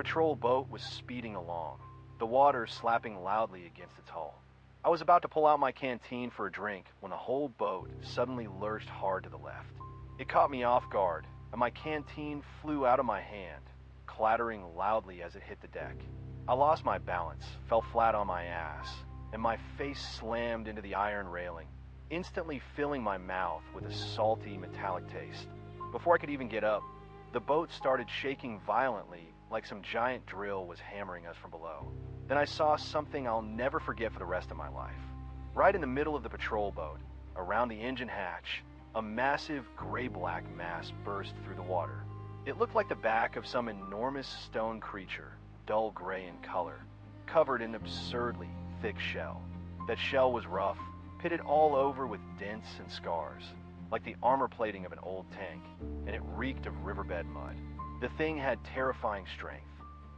patrol boat was speeding along, the water slapping loudly against its hull. I was about to pull out my canteen for a drink when the whole boat suddenly lurched hard to the left. It caught me off guard, and my canteen flew out of my hand, clattering loudly as it hit the deck. I lost my balance, fell flat on my ass, and my face slammed into the iron railing, instantly filling my mouth with a salty, metallic taste. Before I could even get up, the boat started shaking violently like some giant drill was hammering us from below. Then I saw something I'll never forget for the rest of my life. Right in the middle of the patrol boat, around the engine hatch, a massive gray-black mass burst through the water. It looked like the back of some enormous stone creature, dull gray in color, covered in absurdly thick shell. That shell was rough, pitted all over with dents and scars, like the armor plating of an old tank, and it reeked of riverbed mud. The thing had terrifying strength.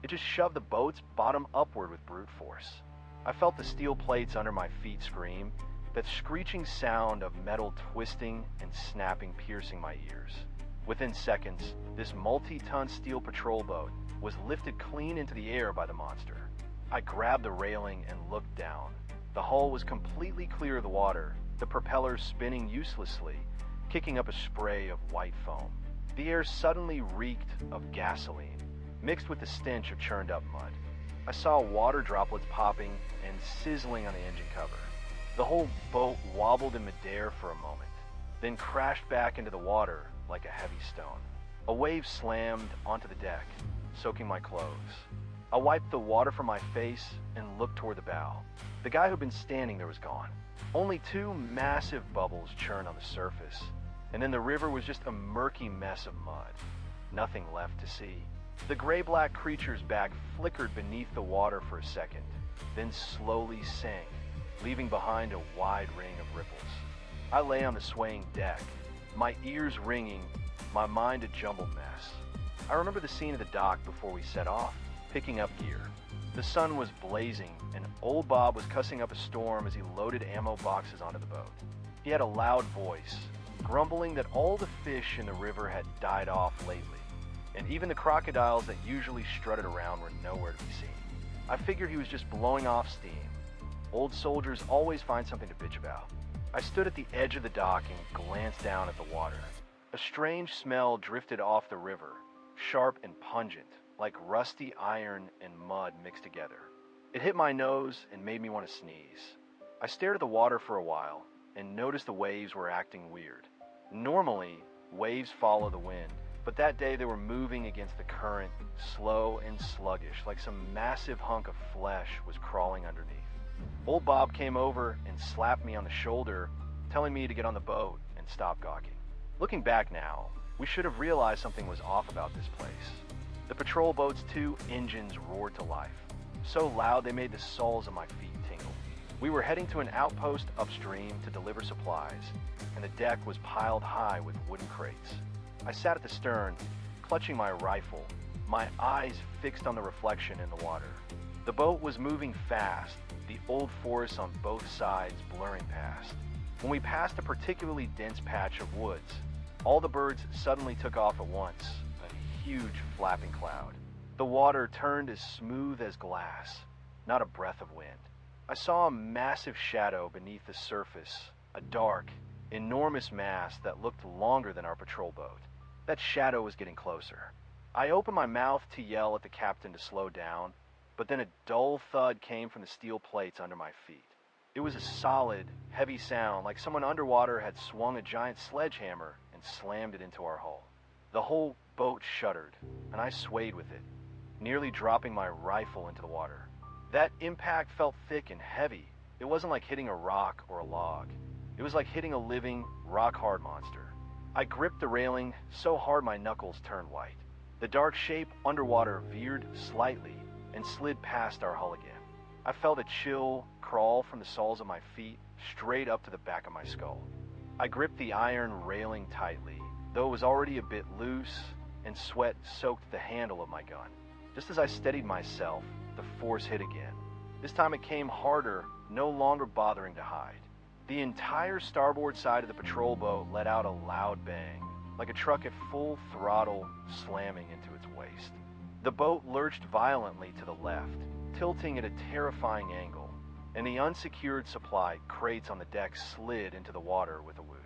It just shoved the boat's bottom upward with brute force. I felt the steel plates under my feet scream, that screeching sound of metal twisting and snapping piercing my ears. Within seconds, this multi-ton steel patrol boat was lifted clean into the air by the monster. I grabbed the railing and looked down. The hull was completely clear of the water, the propellers spinning uselessly, kicking up a spray of white foam. The air suddenly reeked of gasoline, mixed with the stench of churned up mud. I saw water droplets popping and sizzling on the engine cover. The whole boat wobbled in midair for a moment, then crashed back into the water like a heavy stone. A wave slammed onto the deck, soaking my clothes. I wiped the water from my face and looked toward the bow. The guy who'd been standing there was gone. Only two massive bubbles churned on the surface, and then the river was just a murky mess of mud. Nothing left to see. The gray-black creature's back flickered beneath the water for a second, then slowly sank, leaving behind a wide ring of ripples. I lay on the swaying deck, my ears ringing, my mind a jumbled mess. I remember the scene at the dock before we set off, picking up gear. The sun was blazing, and old Bob was cussing up a storm as he loaded ammo boxes onto the boat. He had a loud voice, grumbling that all the fish in the river had died off lately, and even the crocodiles that usually strutted around were nowhere to be seen. I figured he was just blowing off steam. Old soldiers always find something to bitch about. I stood at the edge of the dock and glanced down at the water. A strange smell drifted off the river, sharp and pungent, like rusty iron and mud mixed together. It hit my nose and made me want to sneeze. I stared at the water for a while and noticed the waves were acting weird. Normally, waves follow the wind, but that day they were moving against the current, slow and sluggish, like some massive hunk of flesh was crawling underneath. Old Bob came over and slapped me on the shoulder, telling me to get on the boat and stop gawking. Looking back now, we should have realized something was off about this place. The patrol boat's two engines roared to life, so loud they made the soles of my feet tingle. We were heading to an outpost upstream to deliver supplies, and the deck was piled high with wooden crates. I sat at the stern, clutching my rifle, my eyes fixed on the reflection in the water. The boat was moving fast, the old forests on both sides blurring past. When we passed a particularly dense patch of woods, all the birds suddenly took off at once, a huge flapping cloud. The water turned as smooth as glass, not a breath of wind. I saw a massive shadow beneath the surface, a dark, enormous mass that looked longer than our patrol boat. That shadow was getting closer. I opened my mouth to yell at the captain to slow down, but then a dull thud came from the steel plates under my feet. It was a solid, heavy sound like someone underwater had swung a giant sledgehammer and slammed it into our hull. The whole boat shuddered, and I swayed with it, nearly dropping my rifle into the water. That impact felt thick and heavy. It wasn't like hitting a rock or a log. It was like hitting a living, rock-hard monster. I gripped the railing so hard my knuckles turned white. The dark shape underwater veered slightly and slid past our hull again. I felt a chill crawl from the soles of my feet straight up to the back of my skull. I gripped the iron railing tightly, though it was already a bit loose, and sweat soaked the handle of my gun. Just as I steadied myself, the force hit again. This time it came harder, no longer bothering to hide. The entire starboard side of the patrol boat let out a loud bang, like a truck at full throttle slamming into its waist. The boat lurched violently to the left, tilting at a terrifying angle, and the unsecured supply crates on the deck slid into the water with a whoosh.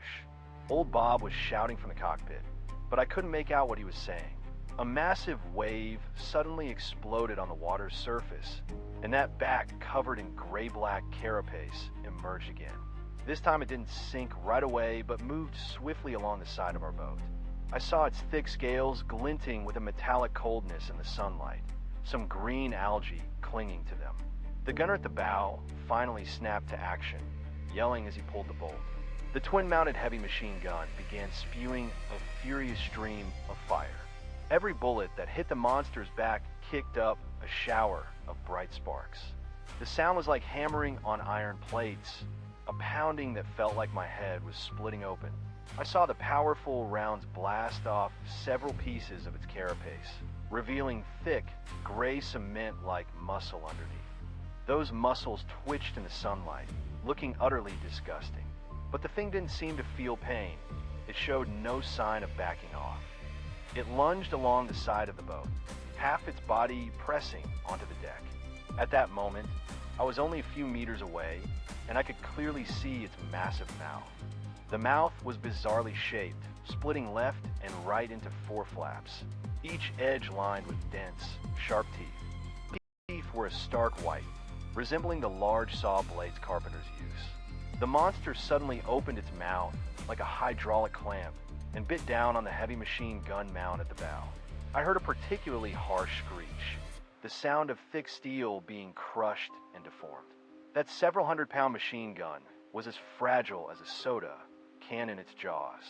Old Bob was shouting from the cockpit, but I couldn't make out what he was saying. A massive wave suddenly exploded on the water's surface, and that back covered in gray-black carapace emerged again. This time it didn't sink right away, but moved swiftly along the side of our boat. I saw its thick scales glinting with a metallic coldness in the sunlight, some green algae clinging to them. The gunner at the bow finally snapped to action, yelling as he pulled the bolt. The twin-mounted heavy machine gun began spewing a furious stream of fire. Every bullet that hit the monster's back kicked up a shower of bright sparks. The sound was like hammering on iron plates, a pounding that felt like my head was splitting open. I saw the powerful rounds blast off several pieces of its carapace, revealing thick, gray cement-like muscle underneath. Those muscles twitched in the sunlight, looking utterly disgusting. But the thing didn't seem to feel pain. It showed no sign of backing off. It lunged along the side of the boat, half its body pressing onto the deck. At that moment, I was only a few meters away, and I could clearly see its massive mouth. The mouth was bizarrely shaped, splitting left and right into 4 flaps, each edge lined with dense, sharp teeth. The teeth were a stark white, resembling the large saw blades carpenters use. The monster suddenly opened its mouth like a hydraulic clamp and bit down on the heavy machine gun mount at the bow. I heard a particularly harsh screech, the sound of thick steel being crushed and deformed. That several hundred-pound machine gun was as fragile as a soda can in its jaws.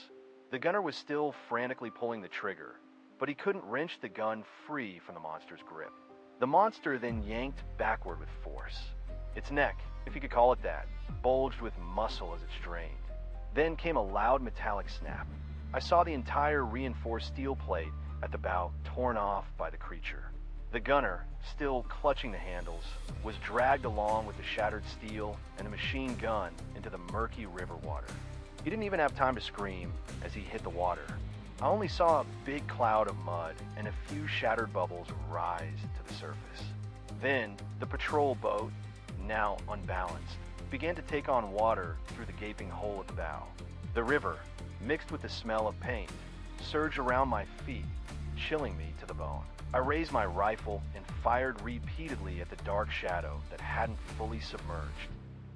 The gunner was still frantically pulling the trigger, but he couldn't wrench the gun free from the monster's grip. The monster then yanked backward with force. Its neck, if you could call it that, bulged with muscle as it strained. Then came a loud metallic snap. I saw the entire reinforced steel plate at the bow torn off by the creature. The gunner, still clutching the handles, was dragged along with the shattered steel and the machine gun into the murky river water. He didn't even have time to scream as he hit the water. I only saw a big cloud of mud and a few shattered bubbles rise to the surface. Then, the patrol boat, now unbalanced, began to take on water through the gaping hole at the bow. The river, mixed with the smell of paint, surged around my feet, chilling me to the bone. I raised my rifle and fired repeatedly at the dark shadow that hadn't fully submerged.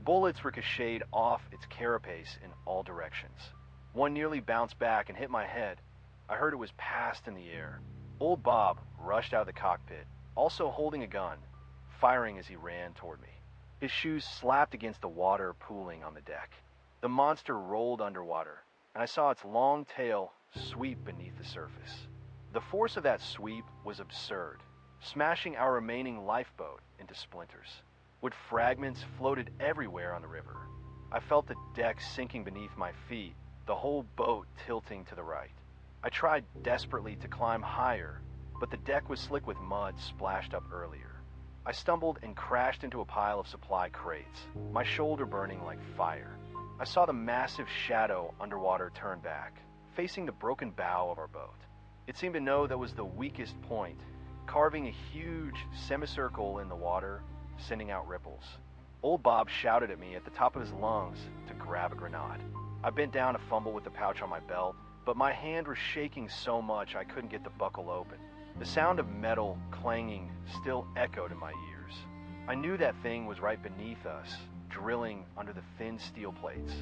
Bullets ricocheted off its carapace in all directions. One nearly bounced back and hit my head. I heard it was passed in the air. Old Bob rushed out of the cockpit, also holding a gun, firing as he ran toward me. His shoes slapped against the water pooling on the deck. The monster rolled underwater, and I saw its long tail sweep beneath the surface. The force of that sweep was absurd, smashing our remaining lifeboat into splinters. Wood fragments floated everywhere on the river. I felt the deck sinking beneath my feet, the whole boat tilting to the right. I tried desperately to climb higher, but the deck was slick with mud splashed up earlier. I stumbled and crashed into a pile of supply crates, my shoulder burning like fire. I saw the massive shadow underwater turn back, facing the broken bow of our boat. It seemed to know that was the weakest point, carving a huge semicircle in the water, sending out ripples. Old Bob shouted at me at the top of his lungs to grab a grenade. I bent down to fumble with the pouch on my belt, but my hand was shaking so much I couldn't get the buckle open. The sound of metal clanging still echoed in my ears. I knew that thing was right beneath us, drilling under the thin steel plates.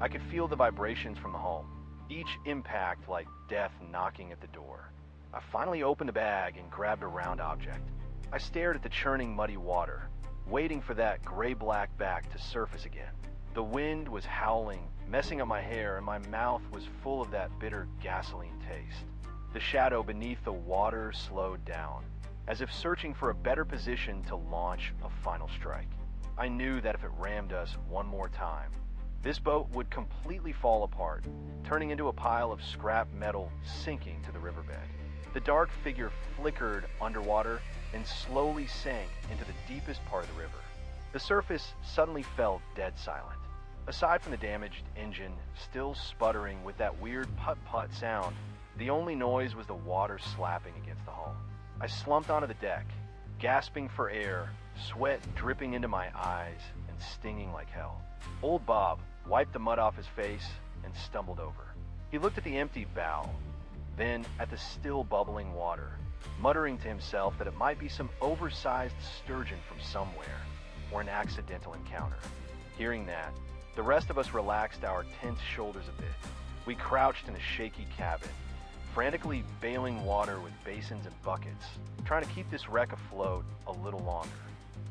I could feel the vibrations from the hull, each impact like death knocking at the door. I finally opened the bag and grabbed a round object. I stared at the churning muddy water, waiting for that gray-black back to surface again. The wind was howling, messing up my hair, and my mouth was full of that bitter gasoline taste. The shadow beneath the water slowed down, as if searching for a better position to launch a final strike. I knew that if it rammed us one more time, this boat would completely fall apart, turning into a pile of scrap metal sinking to the riverbed. The dark figure flickered underwater and slowly sank into the deepest part of the river. The surface suddenly fell dead silent. Aside from the damaged engine still sputtering with that weird putt-putt sound, the only noise was the water slapping against the hull. I slumped onto the deck, gasping for air, sweat dripping into my eyes and stinging like hell. Old Bob wiped the mud off his face and stumbled over. He looked at the empty bow, then at the still bubbling water, muttering to himself that it might be some oversized sturgeon from somewhere, or an accidental encounter. Hearing that, the rest of us relaxed our tense shoulders a bit. We crouched in a shaky cabin, frantically bailing water with basins and buckets, trying to keep this wreck afloat a little longer.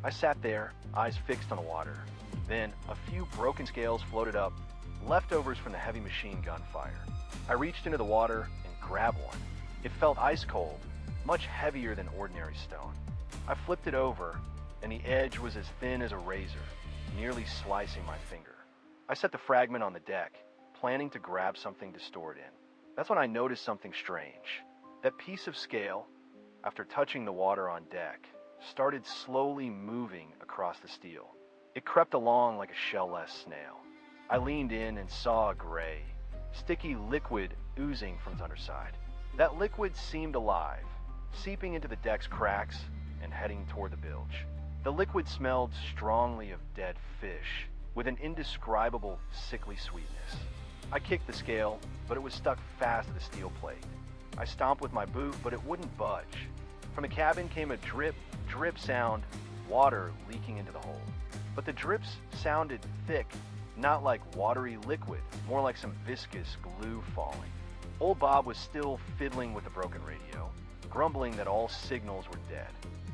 I sat there, eyes fixed on the water. Then a few broken scales floated up, leftovers from the heavy machine gun fire. I reached into the water and grabbed one. It felt ice cold, much heavier than ordinary stone. I flipped it over, and the edge was as thin as a razor, nearly slicing my finger. I set the fragment on the deck, planning to grab something to store it in. That's when I noticed something strange. That piece of scale, after touching the water on deck, started slowly moving across the steel. It crept along like a shell-less snail. I leaned in and saw a gray, sticky liquid oozing from its underside. That liquid seemed alive, seeping into the deck's cracks and heading toward the bilge. The liquid smelled strongly of dead fish, with an indescribable sickly sweetness. I kicked the scale, but it was stuck fast to the steel plate. I stomped with my boot, but it wouldn't budge. From the cabin came a drip, drip sound, water leaking into the hole. But the drips sounded thick, not like watery liquid, more like some viscous glue falling. Old Bob was still fiddling with the broken radio, grumbling that all signals were dead.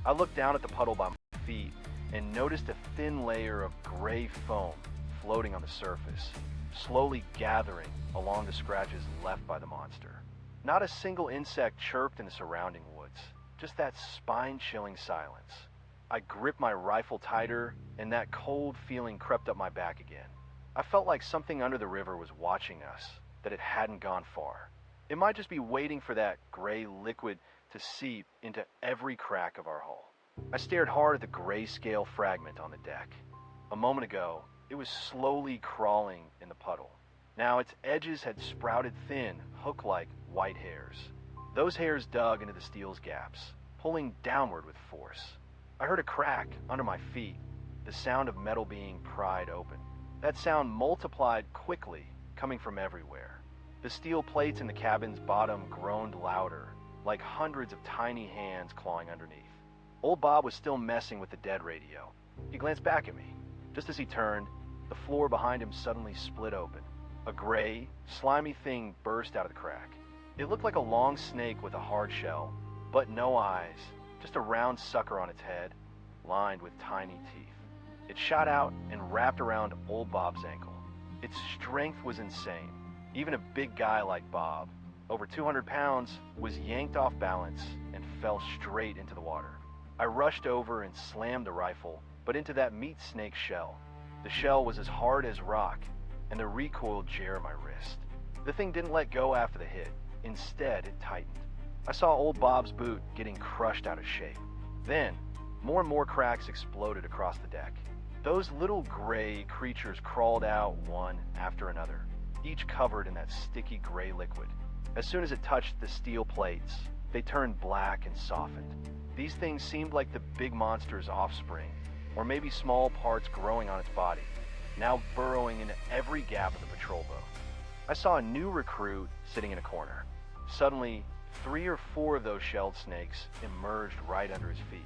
I looked down at the puddle by my feet and noticed a thin layer of gray foam floating on the surface, slowly gathering along the scratches left by the monster. Not a single insect chirped in the surrounding woods, just that spine-chilling silence. I gripped my rifle tighter, and that cold feeling crept up my back again. I felt like something under the river was watching us, that it hadn't gone far. It might just be waiting for that gray liquid to seep into every crack of our hull. I stared hard at the grayscale fragment on the deck. A moment ago, it was slowly crawling in the puddle. Now its edges had sprouted thin, hook-like white hairs. Those hairs dug into the steel's gaps, pulling downward with force. I heard a crack under my feet, the sound of metal being pried open. That sound multiplied quickly, coming from everywhere. The steel plates in the cabin's bottom groaned louder, like hundreds of tiny hands clawing underneath. Old Bob was still messing with the dead radio. He glanced back at me. Just as he turned, the floor behind him suddenly split open. A gray, slimy thing burst out of the crack. It looked like a long snake with a hard shell, but no eyes, just a round sucker on its head, lined with tiny teeth. It shot out and wrapped around old Bob's ankle. Its strength was insane. Even a big guy like Bob, over 200 pounds, was yanked off balance and fell straight into the water. I rushed over and slammed the rifle, but into that meat snake shell. The shell was as hard as rock, and the recoil jarred my wrist. The thing didn't let go after the hit. Instead, it tightened. I saw old Bob's boot getting crushed out of shape. Then, more and more cracks exploded across the deck. Those little gray creatures crawled out one after another, each covered in that sticky gray liquid. As soon as it touched the steel plates, they turned black and softened. These things seemed like the big monster's offspring, or maybe small parts growing on its body, now burrowing into every gap of the patrol boat. I saw a new recruit sitting in a corner. Suddenly, 3 or 4 of those shelled snakes emerged right under his feet.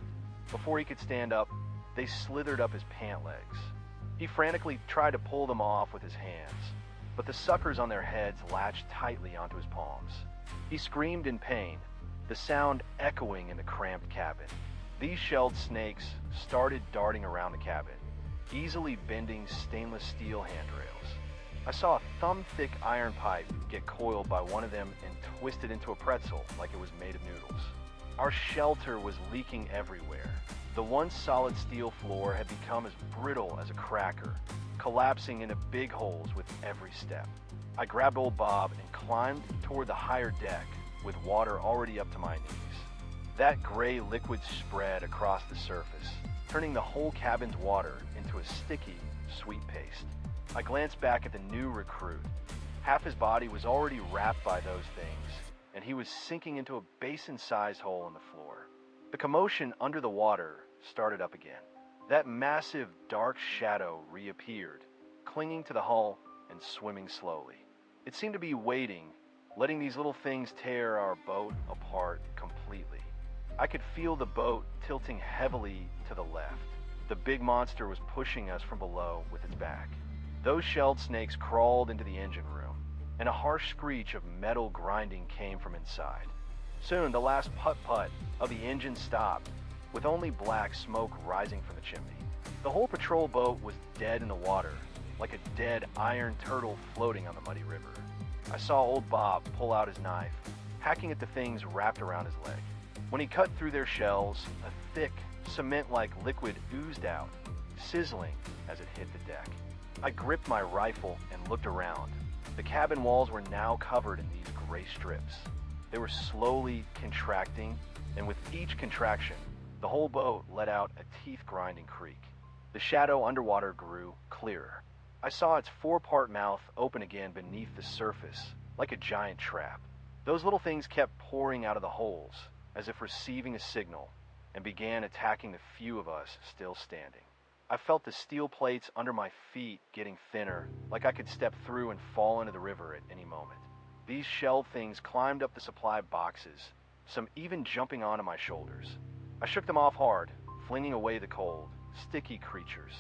Before he could stand up, they slithered up his pant legs. He frantically tried to pull them off with his hands, but the suckers on their heads latched tightly onto his palms. He screamed in pain, the sound echoing in the cramped cabin. These shelled snakes started darting around the cabin, easily bending stainless steel handrails. I saw a thumb-thick iron pipe get coiled by one of them and twisted into a pretzel like it was made of noodles. Our shelter was leaking everywhere. The once solid steel floor had become as brittle as a cracker, collapsing into big holes with every step. I grabbed old Bob and climbed toward the higher deck with water already up to my knees. That gray liquid spread across the surface, turning the whole cabin's water into a sticky, sweet paste. I glanced back at the new recruit. Half his body was already wrapped by those things, and he was sinking into a basin-sized hole in the floor. The commotion under the water started up again. That massive dark shadow reappeared, clinging to the hull and swimming slowly. It seemed to be waiting, letting these little things tear our boat apart completely. I could feel the boat tilting heavily to the left. The big monster was pushing us from below with its back. Those shelled snakes crawled into the engine room, and a harsh screech of metal grinding came from inside. Soon, the last putt-putt of the engine stopped, with only black smoke rising from the chimney. The whole patrol boat was dead in the water, like a dead iron turtle floating on the muddy river. I saw old Bob pull out his knife, hacking at the things wrapped around his leg. When he cut through their shells, a thick, cement-like liquid oozed out, sizzling as it hit the deck. I gripped my rifle and looked around. The cabin walls were now covered in these gray strips. They were slowly contracting, and with each contraction, the whole boat let out a teeth-grinding creak. The shadow underwater grew clearer. I saw its four-part mouth open again beneath the surface, like a giant trap. Those little things kept pouring out of the holes, as if receiving a signal, and began attacking the few of us still standing. I felt the steel plates under my feet getting thinner, like I could step through and fall into the river at any moment. These shelled things climbed up the supply boxes, some even jumping onto my shoulders. I shook them off hard, flinging away the cold, sticky creatures.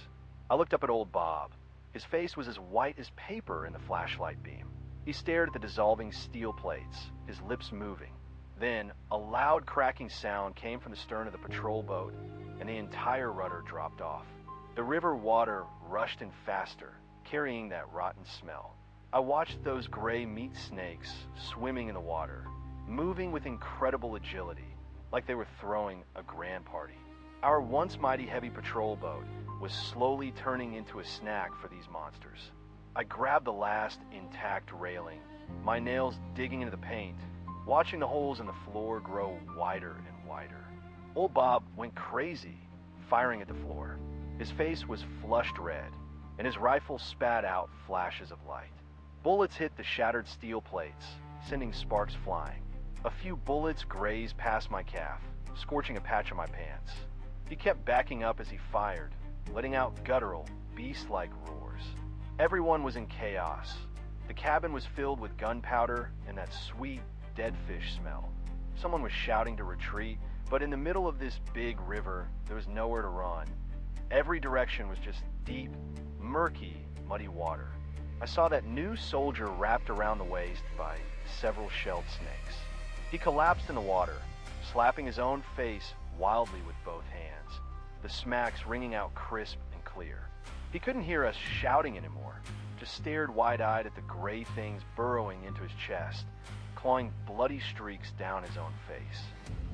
I looked up at old Bob. His face was as white as paper in the flashlight beam. He stared at the dissolving steel plates, his lips moving. Then, a loud cracking sound came from the stern of the patrol boat, and the entire rudder dropped off. The river water rushed in faster, carrying that rotten smell. I watched those gray meat snakes swimming in the water, moving with incredible agility, like they were throwing a grand party. Our once mighty heavy patrol boat was slowly turning into a snack for these monsters. I grabbed the last intact railing, my nails digging into the paint, watching the holes in the floor grow wider and wider. Old Bob went crazy, firing at the floor. His face was flushed red, and his rifle spat out flashes of light. Bullets hit the shattered steel plates, sending sparks flying. A few bullets grazed past my calf, scorching a patch on my pants. He kept backing up as he fired, letting out guttural, beast-like roars. Everyone was in chaos. The cabin was filled with gunpowder and that sweet, dead fish smell. Someone was shouting to retreat, but in the middle of this big river, there was nowhere to run. Every direction was just deep, murky, muddy water. I saw that new soldier wrapped around the waist by several shelled snakes. He collapsed in the water, slapping his own face wildly with both hands, the smacks ringing out crisp and clear. He couldn't hear us shouting anymore, just stared wide-eyed at the gray things burrowing into his chest, clawing bloody streaks down his own face.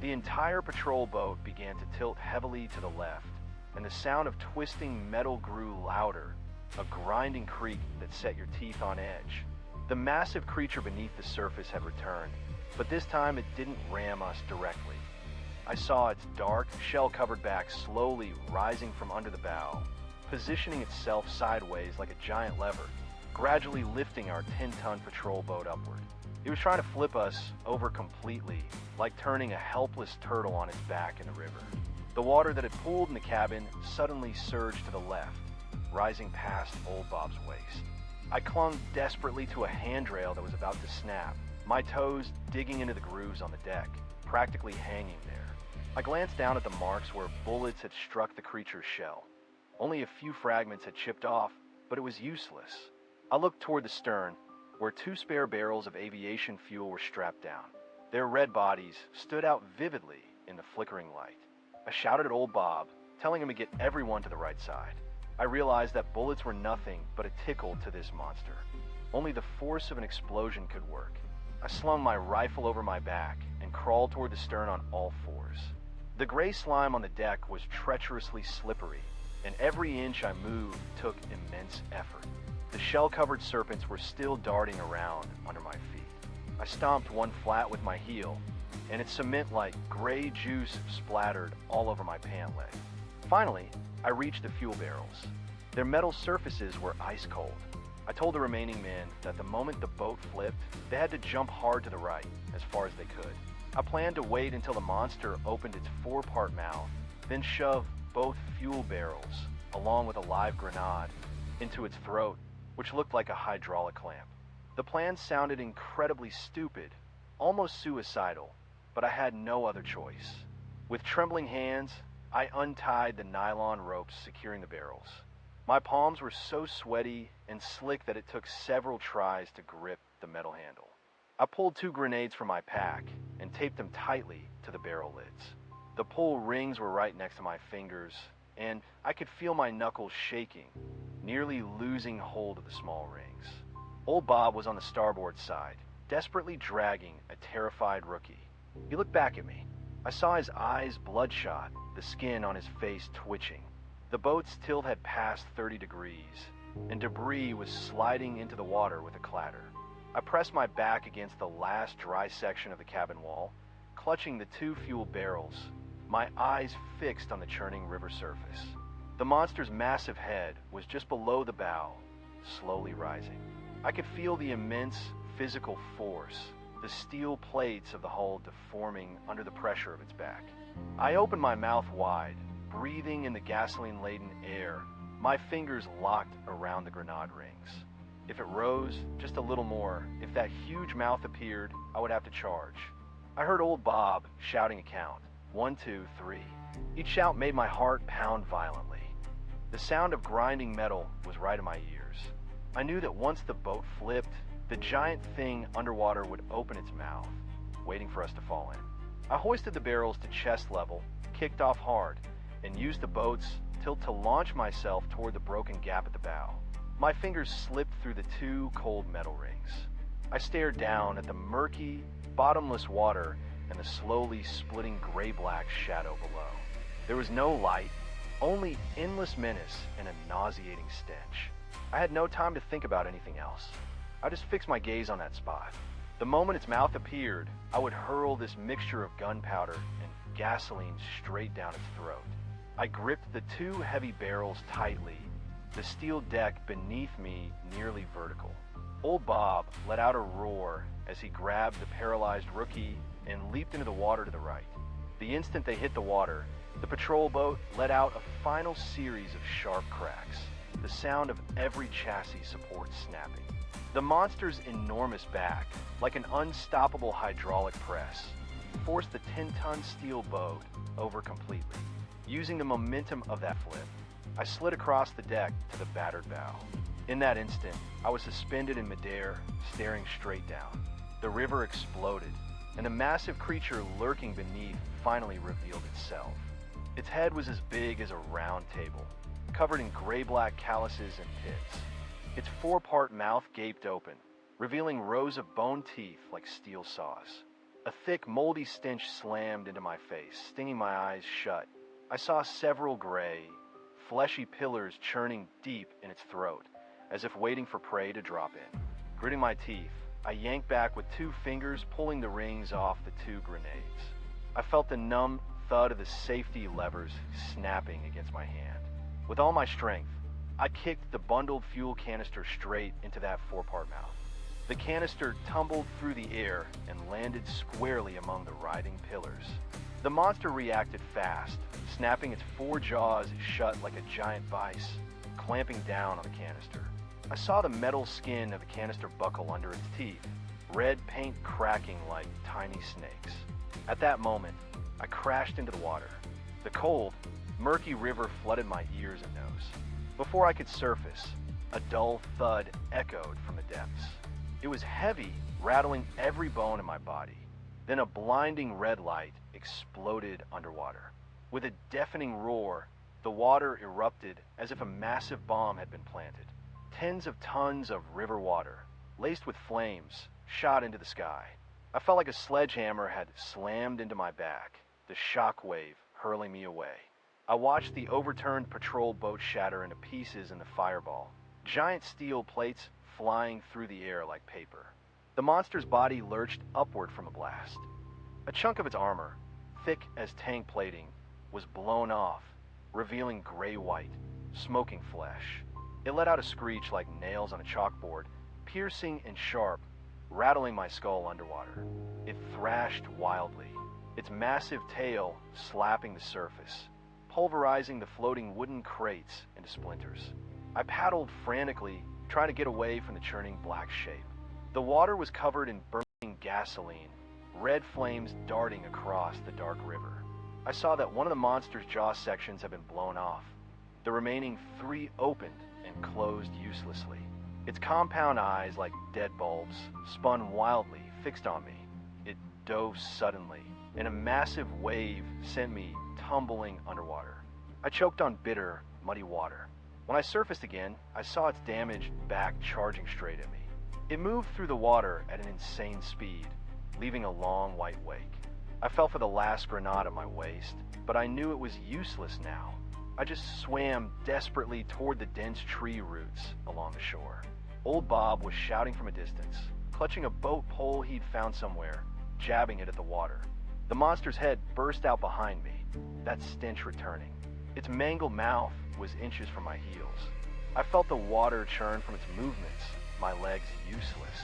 The entire patrol boat began to tilt heavily to the left, and the sound of twisting metal grew louder, a grinding creak that set your teeth on edge. The massive creature beneath the surface had returned, but this time it didn't ram us directly. I saw its dark, shell-covered back slowly rising from under the bow, positioning itself sideways like a giant lever, gradually lifting our 10-ton patrol boat upward. It was trying to flip us over completely, like turning a helpless turtle on its back in the river. The water that had pooled in the cabin suddenly surged to the left, rising past old Bob's waist. I clung desperately to a handrail that was about to snap, my toes digging into the grooves on the deck, practically hanging there. I glanced down at the marks where bullets had struck the creature's shell. Only a few fragments had chipped off, but it was useless. I looked toward the stern, where 2 spare barrels of aviation fuel were strapped down. Their red bodies stood out vividly in the flickering light. I shouted at old Bob, telling him to get everyone to the right side. I realized that bullets were nothing but a tickle to this monster. Only the force of an explosion could work. I slung my rifle over my back and crawled toward the stern on all fours. The gray slime on the deck was treacherously slippery, and every inch I moved took immense effort. The shell-covered serpents were still darting around under my feet. I stomped one flat with my heel, and its cement-like gray juice splattered all over my pant leg. Finally, I reached the fuel barrels. Their metal surfaces were ice cold. I told the remaining men that the moment the boat flipped, they had to jump hard to the right, as far as they could. I planned to wait until the monster opened its four-part mouth, then shove both fuel barrels, along with a live grenade, into its throat, which looked like a hydraulic clamp. The plan sounded incredibly stupid, almost suicidal, but I had no other choice. With trembling hands, I untied the nylon ropes securing the barrels. My palms were so sweaty and slick that it took several tries to grip the metal handle. I pulled 2 grenades from my pack and taped them tightly to the barrel lids. The pull rings were right next to my fingers, and I could feel my knuckles shaking, nearly losing hold of the small rings. Old Bob was on the starboard side, desperately dragging a terrified rookie. He looked back at me. I saw his eyes bloodshot, the skin on his face twitching. The boat's tilt had passed 30 degrees, and debris was sliding into the water with a clatter. I pressed my back against the last dry section of the cabin wall, clutching the 2 fuel barrels, my eyes fixed on the churning river surface. The monster's massive head was just below the bow, slowly rising. I could feel the immense physical force, the steel plates of the hull deforming under the pressure of its back. I opened my mouth wide, breathing in the gasoline-laden air, my fingers locked around the grenade rings. If it rose just a little more, if that huge mouth appeared, I would have to charge. I heard old Bob shouting a count. 1, 2, 3. Each shout made my heart pound violently. The sound of grinding metal was right in my ears. I knew that once the boat flipped, the giant thing underwater would open its mouth, waiting for us to fall in. I hoisted the barrels to chest level, kicked off hard, and used the boat's tilt to launch myself toward the broken gap at the bow. My fingers slipped through the 2 cold metal rings. I stared down at the murky, bottomless water and the slowly splitting gray-black shadow below. There was no light, only endless menace and a nauseating stench. I had no time to think about anything else. I just fixed my gaze on that spot. The moment its mouth appeared, I would hurl this mixture of gunpowder and gasoline straight down its throat. I gripped the 2 heavy barrels tightly, the steel deck beneath me nearly vertical. Old Bob let out a roar as he grabbed the paralyzed rookie and leaped into the water to the right. The instant they hit the water, the patrol boat let out a final series of sharp cracks, the sound of every chassis support snapping. The monster's enormous back, like an unstoppable hydraulic press, forced the 10-ton steel boat over completely. Using the momentum of that flip, I slid across the deck to the battered bow. In that instant, I was suspended in midair, staring straight down. The river exploded, and the massive creature lurking beneath finally revealed itself. Its head was as big as a round table, covered in gray-black calluses and pits. Its 4-part mouth gaped open, revealing rows of bone teeth like steel saws. A thick, moldy stench slammed into my face, stinging my eyes shut. I saw several gray, fleshy pillars churning deep in its throat, as if waiting for prey to drop in. Gritting my teeth, I yanked back with 2 fingers, pulling the rings off the 2 grenades. I felt the numb thud of the safety levers snapping against my hand. With all my strength, I kicked the bundled fuel canister straight into that 4-part mouth. The canister tumbled through the air and landed squarely among the writhing pillars. The monster reacted fast, snapping its 4 jaws shut like a giant vise, clamping down on the canister. I saw the metal skin of the canister buckle under its teeth, red paint cracking like tiny snakes. At that moment, I crashed into the water. The cold, murky river flooded my ears and nose. Before I could surface, a dull thud echoed from the depths. It was heavy, rattling every bone in my body. Then a blinding red light exploded underwater. With a deafening roar, the water erupted as if a massive bomb had been planted. Tens of tons of river water, laced with flames, shot into the sky. I felt like a sledgehammer had slammed into my back, the shock wave hurling me away. I watched the overturned patrol boat shatter into pieces in the fireball, giant steel plates flying through the air like paper. The monster's body lurched upward from the blast. A chunk of its armor, thick as tank plating, was blown off, revealing gray-white, smoking flesh. It let out a screech like nails on a chalkboard, piercing and sharp, rattling my skull underwater. It thrashed wildly, its massive tail slapping the surface, pulverizing the floating wooden crates into splinters. I paddled frantically, trying to get away from the churning black shape. The water was covered in burning gasoline, red flames darting across the dark river. I saw that one of the monster's jaw sections had been blown off. The remaining 3 opened and closed uselessly. Its compound eyes, like dead bulbs, spun wildly, fixed on me. It dove suddenly, and a massive wave sent me tumbling underwater. I choked on bitter, muddy water. When I surfaced again, I saw its damaged back charging straight at me. It moved through the water at an insane speed, leaving a long white wake. I fell for the last grenade at my waist, but I knew it was useless now. I just swam desperately toward the dense tree roots along the shore. Old Bob was shouting from a distance, clutching a boat pole he'd found somewhere, jabbing it at the water. The monster's head burst out behind me, that stench returning. Its mangled mouth was inches from my heels. I felt the water churn from its movements, my legs useless.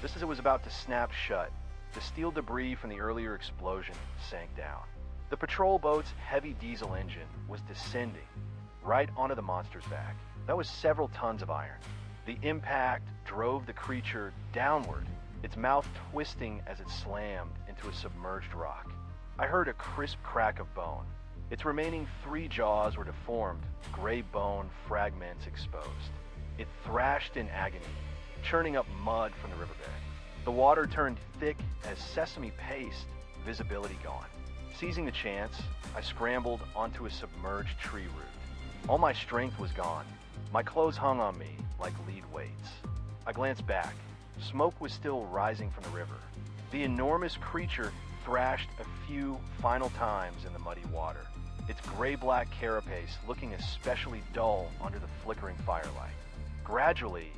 Just as it was about to snap shut, the steel debris from the earlier explosion sank down. The patrol boat's heavy diesel engine was descending right onto the monster's back. That was several tons of iron. The impact drove the creature downward, its mouth twisting as it slammed into a submerged rock. I heard a crisp crack of bone. Its remaining 3 jaws were deformed, gray bone fragments exposed. It thrashed in agony, churning up mud from the riverbed. The water turned thick as sesame paste, visibility gone. Seizing the chance, I scrambled onto a submerged tree root. All my strength was gone. My clothes hung on me like lead weights. I glanced back. Smoke was still rising from the river. The enormous creature thrashed a few final times in the muddy water, its gray-black carapace looking especially dull under the flickering firelight. Gradually,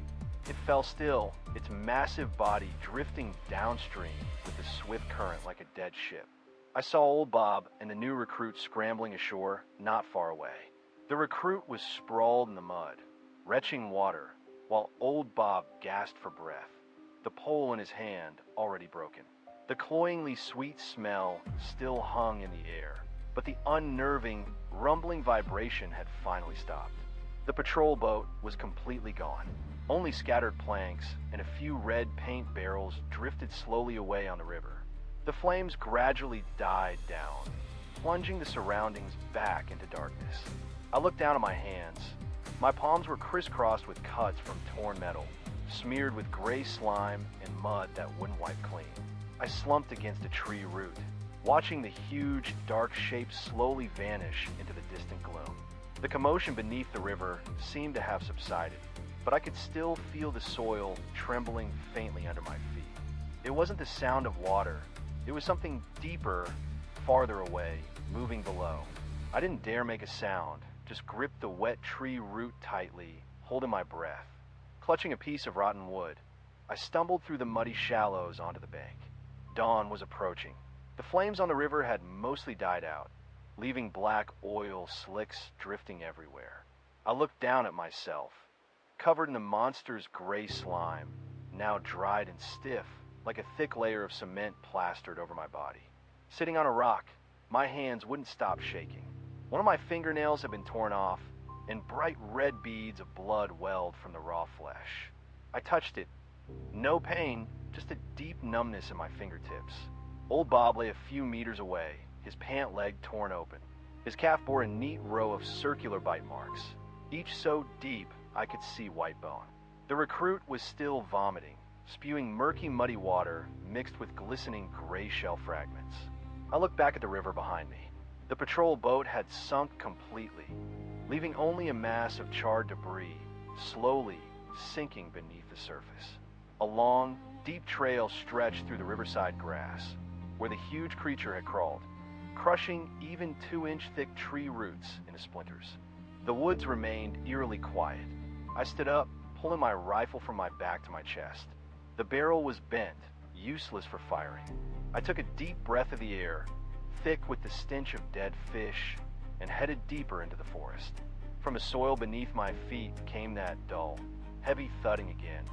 it fell still, its massive body drifting downstream with the swift current like a dead ship. I saw old Bob and the new recruit scrambling ashore not far away. The recruit was sprawled in the mud, retching water, while old Bob gasped for breath, the pole in his hand already broken. The cloyingly sweet smell still hung in the air, but the unnerving, rumbling vibration had finally stopped. The patrol boat was completely gone. Only scattered planks and a few red paint barrels drifted slowly away on the river. The flames gradually died down, plunging the surroundings back into darkness. I looked down at my hands. My palms were crisscrossed with cuts from torn metal, smeared with gray slime and mud that wouldn't wipe clean. I slumped against a tree root, watching the huge, dark shape slowly vanish into the distant gloom. The commotion beneath the river seemed to have subsided, but I could still feel the soil trembling faintly under my feet. It wasn't the sound of water. It was something deeper, farther away, moving below. I didn't dare make a sound, just gripped the wet tree root tightly, holding my breath. Clutching a piece of rotten wood, I stumbled through the muddy shallows onto the bank. Dawn was approaching. The flames on the river had mostly died out, leaving black oil slicks drifting everywhere. I looked down at myself, covered in the monster's gray slime, now dried and stiff, like a thick layer of cement plastered over my body. Sitting on a rock, my hands wouldn't stop shaking. One of my fingernails had been torn off, and bright red beads of blood welled from the raw flesh. I touched it. No pain, just a deep numbness in my fingertips. Old Bob lay a few meters away, his pant leg torn open. His calf bore a neat row of circular bite marks, each so deep I could see white bone. The recruit was still vomiting, spewing murky, muddy water mixed with glistening gray shell fragments. I looked back at the river behind me. The patrol boat had sunk completely, leaving only a mass of charred debris slowly sinking beneath the surface. A long, deep trail stretched through the riverside grass, where the huge creature had crawled, crushing even 2-inch thick tree roots into splinters. The woods remained eerily quiet. I stood up, pulling my rifle from my back to my chest. The barrel was bent, useless for firing. I took a deep breath of the air, thick with the stench of dead fish, and headed deeper into the forest. From the soil beneath my feet came that dull, heavy thudding again.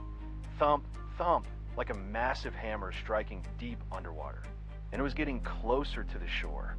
Thump, thump, like a massive hammer striking deep underwater, and it was getting closer to the shore.